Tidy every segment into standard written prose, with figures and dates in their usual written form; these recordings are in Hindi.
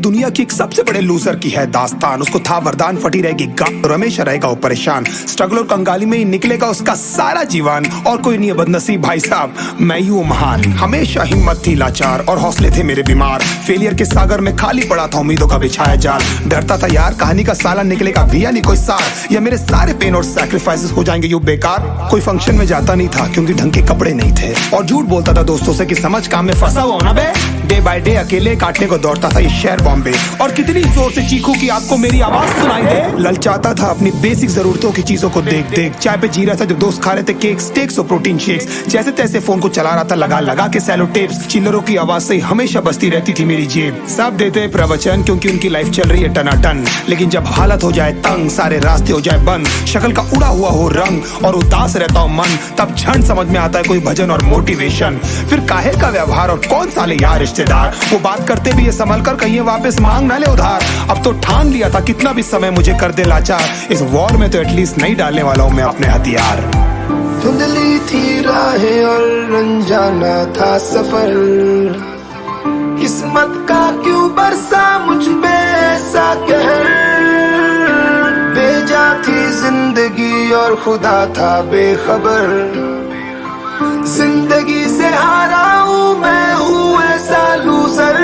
दुनिया की एक सबसे बड़े लूजर की है दास्तान। उसको था वरदान, फटी रहेगी गांड और हमेशा रहेगा वो परेशान। स्ट्रगल और कंगाली में ही निकलेगा उसका सारा जीवन। और कोई नहीं है बदनसीब भाई साहब, मैं ही हूँ महान। हमेशा हिम्मत थी लाचार और हौसले थे मेरे बीमार। फेलियर के सागर में खाली पड़ा था उम्मीदों का बिछाया जाल। डरता था यार कहानी का साला निकलेगा भी या नहीं कोई सार, या मेरे सारे पेन और सैक्रिफाइसेस हो जाएंगे यूं बेकार। कोई फंक्शन में जाता नहीं था क्योंकि ढंग के कपड़े नहीं थे, और झूठ बोलता था दोस्तों से कि समझ काम में फंसा हुआ ना बे। डे बाय डे अकेले काटने को दौड़ता था ये शहर बॉम्बे। और कितनी जोर से चीखूं कि आपको मेरी आवाज सुनाई दे। ललचाता था अपनी बेसिक जरूरतों की चीजों को देख देख। चाय पे जी रहा था जब दोस्त खा रहे थे केक, स्टेक्स और प्रोटीन शेक्स। जैसे तैसे फोन को चला रहा था लगा लगा के सैलो टेप्स। चिल्लरों की आवाज से हमेशा बजती रहती थी मेरी जेब। सब देते प्रवचन क्योंकि उनकी लाइफ चल रही है टनाटन, लेकिन जब हालत हो जाए तंग, सारे रास्ते हो जाए बंद, शक्ल का उड़ा हुआ हो रंग और उदास रहता हो मन, तब झंड समझ में आता है कोई भजन और मोटिवेशन। फिर काहे का व्यवहार और कौन साले यार रिश्तेदार, वो बात करते भी ये संभल कर कहीं वापस मांग ना ले उधार। अब तो ठान लिया था कितना भी समय मुझे कर दे लाचार, इस वॉर में तो एटलीस्ट नहीं डालने वाला हूँ मैं अपने हथियार। धुंधली थी राहें और अनजाना था सफर, किस्मत का क्यों बरसा मुझ पे ऐसा कहर। बेजा थी जिंदगी और खुदा था बेखबर, जिंदगी से हारा हूँ मैं हूँ ऐसा लूजर।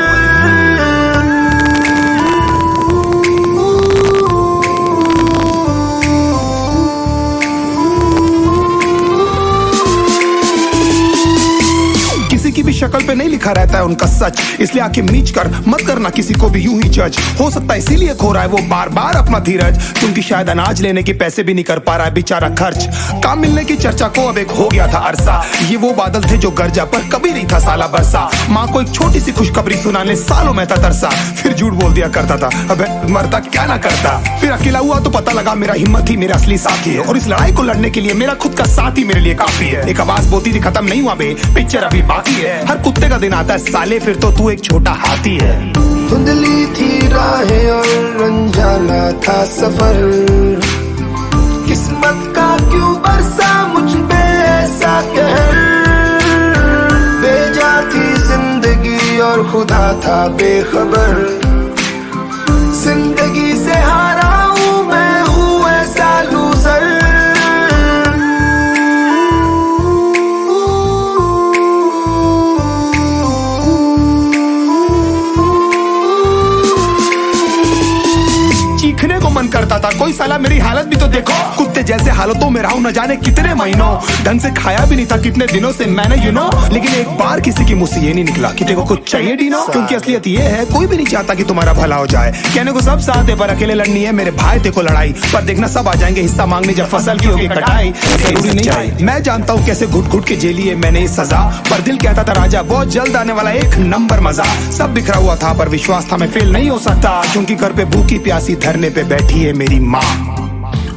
किसी की भी शक्ल पे नहीं लिखा रहता है उनका सच, इसलिए आंखें मीच कर मत करना किसी को भी यूं ही जज। हो सकता है इसीलिए खो रहा है वो बार बार अपना धीरज, क्योंकि शायद अनाज लेने के पैसे भी नहीं कर पा रहा है बेचारा खर्च। काम मिलने की चर्चा को अब एक हो गया था अरसा, ये वो बादल थे जो गरजा पर कभी नहीं था साला बरसा। माँ को एक छोटी सी खुशखबरी सुनाने सालों में था तरसा, फिर झूठ बोल दिया करता था अबे मरता क्या ना करता। फिर अकेला हुआ तो पता लगा मेरा हिम्मत ही मेरा असली साथी है, और इस लड़ाई को लड़ने के लिए मेरा खुद का साथ ही मेरे लिए काफी है। एक आवाज बोलती थी खत्म नहीं हुआ बे, पिक्चर अभी बाकी है। हर कुत्ते का दिन आता है साले, फिर तो तू एक छोटा हाथी है। धुंधली थी राहें और अनजाना था सफर, किस्मत का क्यों बरसा मुझ पे ऐसा कहर। बेजा थी जिंदगी और खुदा था बेखबर, जिंदगी से हारा हूँ मैं हूँ ऐसा लूजर। चीखने को मन करता था, कोई साला मेरी हालत भी तो देखो। कुत्ते जैसे हालतों में रहा हूं न जाने कितने महीनों, ढंग से खाया भी नहीं था कितने दिनों से मैंने लेकिन एक बार किसी की मुंह से ये नहीं निकला कि देखो कुछ चाहिए डीनो। क्योंकि असलियत ये है कोई भी नहीं चाहता कि तुम्हारा भला हो जाए। कहने को सब साथ है पर अकेले लड़नी है मेरे भाई देखो लड़ाई, पर देखना सब आ जाएंगे हिस्सा मांगने जब फसल की होगी कटाई। जरूरी नहीं है मैं जानता हूँ कैसे घुट घुट के झेली है मैंने इस सजा, पर दिल कहता था राजा बहुत जल्द आने वाला एक नंबर मजा। सब बिखरा हुआ था पर विश्वास था मैं फेल नहीं हो सकता, क्योंकि घर पे भूखी प्यासी धरने पे बैठी है मेरी माँ।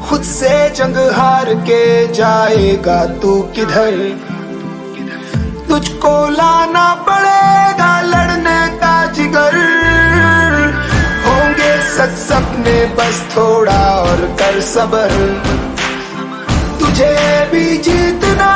खुद से जंग हार के जाएगा तू किधर, तुझको लाना पड़ेगा लड़ने का जिगर। होंगे सच सपने बस थोड़ा और कर सबर, तुझे भी जीतना